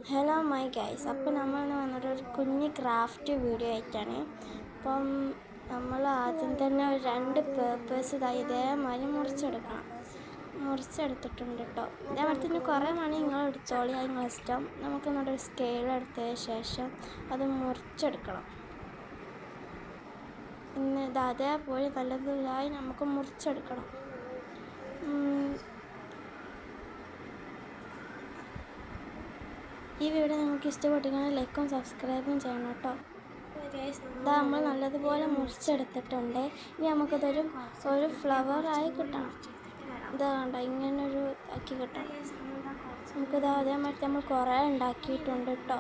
Hello my guys, അപ്പോൾ നമ്മൾ വന്നിട്ടൊരു കുഞ്ഞ് ക്രാഫ്റ്റ് വീഡിയോ ആയിട്ടാണ്. അപ്പം നമ്മൾ ആദ്യം തന്നെ ഒരു 2 പേപ്പേഴ്സ് ഇതേമാതിരി മുറിച്ചെടുത്തിട്ടുണ്ട് കേട്ടോ. ഇതേമാതിരി തന്നെ കുറേ മണി നിങ്ങൾ എടുത്തോളി, അത് നിങ്ങളുടെ ഇഷ്ടം. നമുക്ക് എന്നിട്ടൊരു സ്കെയിൽ എടുത്തതിന് ശേഷം അത് മുറിച്ചെടുക്കണം. പിന്നെ ഇത് അതേപോലെ നല്ലതായി നമുക്ക് മുറിച്ചെടുക്കണം. ഈ വീഡിയോ നിങ്ങൾക്ക് ഇഷ്ടപ്പെട്ടെങ്കിൽ ലൈക്കും സബ്സ്ക്രൈബും ചെയ്യണം കേട്ടോ. ഇതാ നമ്മൾ നല്ലതുപോലെ മുറിച്ചെടുത്തിട്ടുണ്ട്. ഇനി നമുക്കിതൊരു ഫ്ലവറായി കിട്ടണം. ഇതാ കണ്ട ഇങ്ങനൊരു ആക്കി കിട്ടണം. നമുക്കിത് അതേമാതിരി നമ്മൾ കുറേ ഉണ്ടാക്കിയിട്ടുണ്ട് കേട്ടോ.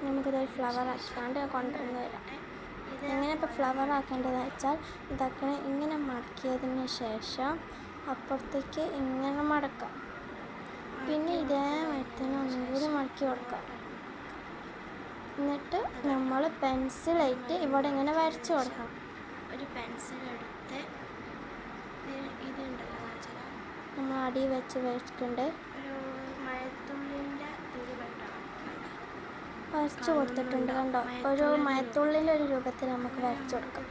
നമുക്കിതൊരു ഫ്ലവർ ആക്കിക്കാണ്ട് കൊണ്ടുവന്ന് തരാം. എങ്ങനെ ഇപ്പോൾ ഫ്ലവർ ആക്കേണ്ടതെന്ന് വെച്ചാൽ ഇതൊക്കെ ഇങ്ങനെ മടക്കിയതിന് ശേഷം അപ്പുറത്തേക്ക് ഇങ്ങനെ മടക്കാം. പിന്നെ ഇതേമാതിരി ഒന്നുകൂടി മടക്കി കൊടുക്കാം. എന്നിട്ട് നമ്മൾ പെൻസിലായിട്ട് ഇവിടെ ഇങ്ങനെ വരച്ച് കൊടുക്കണം. ഒരു പെൻസിലെടുത്ത് ഇതുണ്ടല്ലോ നമ്മൾ അടി വെച്ച് വരച്ചിട്ടുണ്ട്. ഒരു മഴത്തുള്ളിൻ്റെ വരച്ച് കൊടുത്തിട്ടുണ്ട് കണ്ടോ. ഒരു മഴത്തുള്ളിൻ്റെ ഒരു രൂപത്തിൽ നമുക്ക് വരച്ച് കൊടുക്കാം.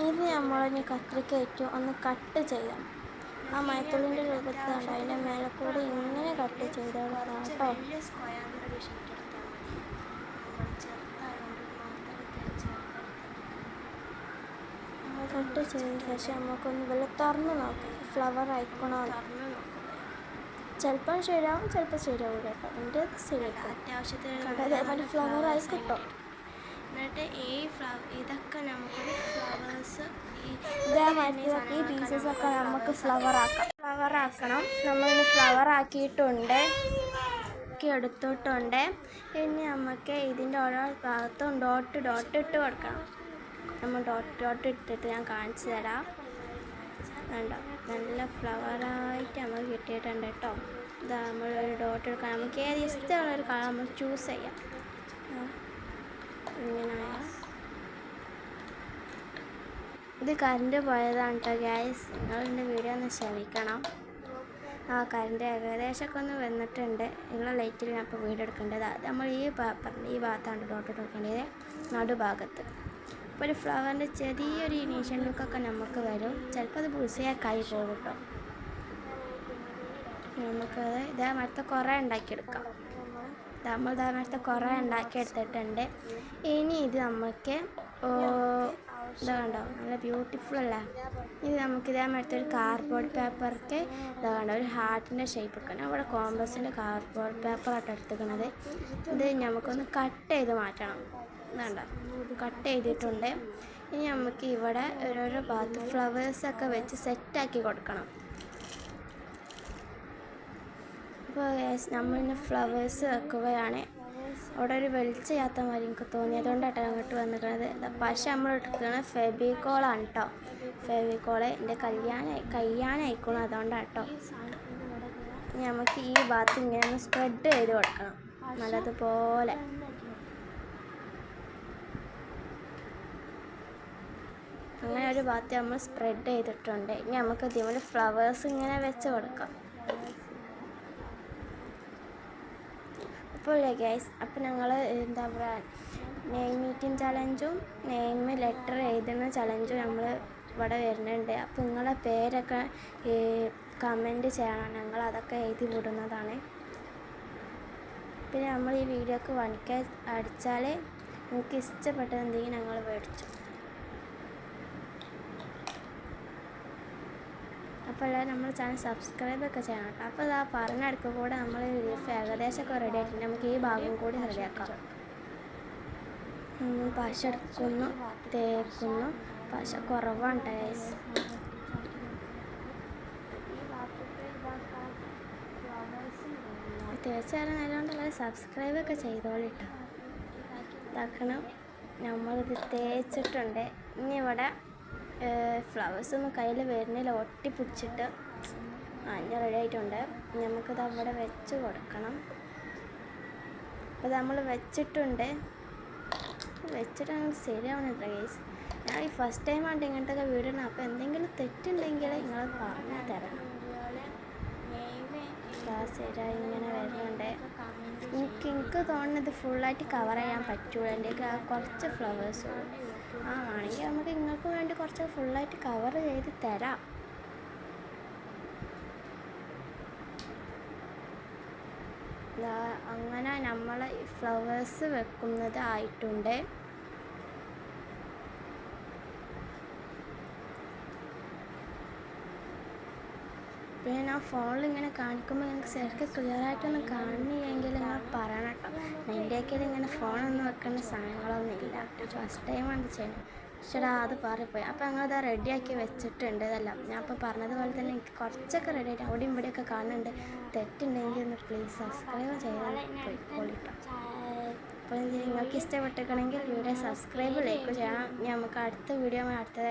ഇത് നമ്മളിനി കത്രിക്കയിട്ട് ഒന്ന് കട്ട് ചെയ്യാം. ആ മഴത്തുള്ളിൻ്റെ രൂപത്തിൽ കണ്ടോ, അതിൻ്റെ മേലെ കൂടി ഇങ്ങനെ കട്ട് ചെയ്തെടുക്കണം കേട്ടോ. കട്ട് ചെയ്ത ശേഷം നമുക്കൊന്ന് വല്ല തുറന്ന് നോക്കാം, ഫ്ലവർ ആയിക്കണോ. ചിലപ്പോൾ ശരിയാവും, ചിലപ്പോൾ ശരിയാവില്ല കേട്ടോ. എൻ്റെ ശരിയാക്കും അത്യാവശ്യത്തിന് അതേപോലെ ഫ്ലവർ ആയി കിട്ടും. എന്നിട്ട് ഇതൊക്കെ നമുക്ക് ഫ്ലവേഴ്സ് ഈ പീസസ് ഒക്കെ നമുക്ക് ഫ്ലവർ ആക്കണം. നമ്മളിന്ന് ഫ്ലവർ ആക്കിയിട്ടുണ്ട്, എടുത്തിട്ടുണ്ട്. ഇനി നമുക്ക് ഇതിൻ്റെ ഓരോ ഭാഗത്തും ഡോട്ട് ഇട്ട് കൊടുക്കണം. നമ്മൾ ഡോട്ട് ഇട്ടിട്ട് ഞാൻ കാണിച്ചു തരാം. വേണ്ട, നല്ല ഫ്ലവറായിട്ട് നമുക്ക് കിട്ടിയിട്ടുണ്ട് കേട്ടോ. ഇതാ നമ്മളൊരു ഡോട്ട് എടുക്കാം. നമുക്ക് ഏത് ഇഷ്ടമുള്ളൊരു കളർ നമ്മൾ ചൂസ് ചെയ്യാം. ഇങ്ങനെ ഇത് കറണ്ട് പോയതാണ് കേട്ടോ ഗൈസ്. നിങ്ങളെൻ്റെ വീഡിയോ ഒന്ന് ക്ഷമിക്കണം. കറണ്ട് ഏകദേശമൊക്കെ ഒന്ന് വന്നിട്ടുണ്ട്. നിങ്ങളെ ലൈറ്റിൽ ഞാൻ ഇപ്പോൾ വീഡിയോ എടുക്കേണ്ടത്. നമ്മൾ ഈ പേപ്പറിൻ്റെ ഈ ഭാഗത്താണ് ഡോട്ട് എടുക്കേണ്ടത്, നടുഭാഗത്ത്. അപ്പോൾ ഒരു ഫ്ലവറിൻ്റെ ചെറിയൊരു ഇനീഷ്യൽ ലുക്കൊക്കെ നമുക്ക് വരും. ചിലപ്പോൾ അത് ബുൾസയായി പോകും കേട്ടോ. നമുക്കത് ഇതേമാതിരത്തെ കുറേ ഉണ്ടാക്കിയെടുക്കാം. നമ്മൾ ഇതേമാതിരത്തെ കുറേ ഉണ്ടാക്കിയെടുത്തിട്ടുണ്ട്. ഇനി ഇത് നമുക്ക് ഇതാ കണ്ടോ, നല്ല ബ്യൂട്ടിഫുൾ അല്ലേ. ഇത് നമുക്ക് ഇതേമാതിരത്തെ ഒരു കാർഡ്ബോർഡ് പേപ്പർക്ക് ഇതാ കണ്ടോ, ഒരു ഹാർട്ടിൻ്റെ ഷേപ്പ് എടുക്കണം. അവിടെ കോമ്പസിൻ്റെ കാർഡ്ബോർഡ് പേപ്പറായിട്ട് എടുത്തിരിക്കുന്നത്. ഇത് നമുക്കൊന്ന് കട്ട് ചെയ്ത് മാറ്റണം. ഇതുണ്ടോ, കട്ട് ചെയ്തിട്ടുണ്ട്. ഇനി നമുക്ക് ഇവിടെ ഓരോരോ ഭാഗത്ത് ഫ്ലവേഴ്സൊക്കെ വെച്ച് സെറ്റാക്കി കൊടുക്കണം. അപ്പോൾ നമ്മളിന്ന് ഫ്ലവേഴ്സ് വെക്കുകയാണ്. അവിടെ ഒരു വെളിച്ചയാത്ത മാതിരി എനിക്ക് തോന്നി, അതുകൊണ്ടാട്ടോ അങ്ങോട്ട് വന്നിരിക്കുന്നത്. പക്ഷെ നമ്മൾ എടുക്കുന്നത് ഫെബിക്കോളാണ് കേട്ടോ. ഫെബിക്കോള് എൻ്റെ കയ്യാനായിക്കോളും, അതുകൊണ്ടാണ് കേട്ടോ. നമുക്ക് ഈ ഭാഗത്ത് ഇങ്ങനെ ഒന്ന് സ്പ്രെഡ് ചെയ്ത് കൊടുക്കണം നല്ലതുപോലെ. അങ്ങനെ ഒരു ഭാഗത്ത് നമ്മൾ സ്പ്രെഡ് ചെയ്തിട്ടുണ്ട്. ഇനി നമുക്ക് ഇതേപോലെ ഫ്ലവേഴ്സ് ഇങ്ങനെ വെച്ച് കൊടുക്കാം. അപ്പോൾ ഗൈസ്, അപ്പോൾ ഞങ്ങൾ എന്താ പറയുക, നെയിം മീറ്റിംഗ് ചലഞ്ചും നെയിം ലെറ്റർ എഴുതുന്ന ചലഞ്ചും നമ്മൾ ഇവിടെ വരുന്നുണ്ട്. അപ്പോൾ നിങ്ങളെ പേരൊക്കെ കമൻറ്റ് ചെയ്യണം, ഞങ്ങൾ അതൊക്കെ എഴുതി വിടുന്നതാണ്. പിന്നെ നമ്മൾ ഈ വീഡിയോക്ക് 1K അടിച്ചാൽ നിങ്ങൾക്ക് ഇഷ്ടപ്പെട്ടത് എന്തെങ്കിലും ഞങ്ങൾ മേടിച്ചു. അപ്പോൾ എല്ലാവരും നമ്മുടെ ചാനൽ സബ്സ്ക്രൈബൊക്കെ ചെയ്യണം കേട്ടോ. അപ്പോൾ ഇതാ പറഞ്ഞെടുക്കുക കൂടെ നമ്മൾ ലീഫ് ഏകദേശമൊക്കെ റെഡി ആയിട്ടുണ്ട്. നമുക്ക് ഈ ഭാഗം കൂടി റെഡിയാക്കാം. പശ എടുക്കുന്നു, തേക്കുന്നു. പശ കുറവാണ് ഗൈസ്. തീർച്ചയായും നല്ലതുകൊണ്ടല്ല, സബ്സ്ക്രൈബൊക്കെ ചെയ്തോളിട്ടോ. ഇതാക്കണം, നമ്മളിത് തേച്ചിട്ടുണ്ട്. ഇനി ഇവിടെ ഫ്ലവേഴ്സൊന്നും കയ്യിൽ വരുന്നില്ല, ഒട്ടിപ്പിടിച്ചിട്ട് അഞ്ഞ റെഡി ആയിട്ടുണ്ട്. നമുക്കിത് അവിടെ വെച്ച് കൊടുക്കണം. അപ്പോൾ നമ്മൾ വെച്ചിട്ടുണ്ട്. ശരിയാവണില്ല ഗൈസ്. ഞാൻ ഈ ഫസ്റ്റ് ടൈമാണ് ഇങ്ങനത്തെ വീഡിയോ. അപ്പോൾ എന്തെങ്കിലും തെറ്റുണ്ടെങ്കിൽ അറിയില്ലെങ്കിൽ നിങ്ങൾ പറഞ്ഞു തരണം. ശരിയായി ഇങ്ങനെ വരുന്നുണ്ട്. എനിക്ക് തോന്നുന്നത് ഫുള്ളായിട്ട് കവർ ചെയ്യാൻ പറ്റൂല. എൻ്റെ കുറച്ച് ഫ്ലവേഴ്സ് ഉള്ളൂ. ആണെങ്കിൽ നമുക്ക് നിങ്ങൾക്ക് വേണ്ടി കുറച്ച് ഫുള്ളായിട്ട് കവർ ചെയ്ത് തരാം. അങ്ങനെ നമ്മൾ ഫ്ലവേഴ്സ് വെക്കുന്നത് ആയിട്ടുണ്ട്. പിന്നെ ഞാൻ ഫോണിൽ ഇങ്ങനെ കാണിക്കുമ്പോൾ നിങ്ങൾക്ക് ശരിക്കും ക്ലിയർ ആയിട്ടൊന്നും കാണുന്നില്ലെങ്കിൽ നിങ്ങൾ പറയണം കേട്ടോ. എൻ്റെയൊക്കെ ഇങ്ങനെ ഫോണൊന്നും വെക്കേണ്ട സാധനങ്ങളൊന്നും ഇല്ല. ഫസ്റ്റ് ടൈമാണ് ചെയ്യുന്നത്. പക്ഷേ അത് പറയിപ്പോയി. അപ്പോൾ ഞങ്ങളത് റെഡിയാക്കി വെച്ചിട്ടുണ്ട്. ഇതെല്ലാം ഞാൻ ഇപ്പോൾ പറഞ്ഞതുപോലെ തന്നെ എനിക്ക് കുറച്ചൊക്കെ റെഡി ആയിട്ട് അവിടെയും ഇവിടെയൊക്കെ കാണുന്നുണ്ട്. തെറ്റുണ്ടെങ്കിൽ ഒന്ന് പ്ലീസ് സബ്സ്ക്രൈബ് ചെയ്യാൻ പോയിക്കോളിട്ടോ. അപ്പോൾ നിങ്ങൾക്ക് ഇഷ്ടപ്പെട്ടിരിക്കണമെങ്കിൽ വീഡിയോ സബ്സ്ക്രൈബ് ലൈക്ക് ചെയ്യണം. നമുക്ക് അടുത്ത വീഡിയോ അടുത്തതായി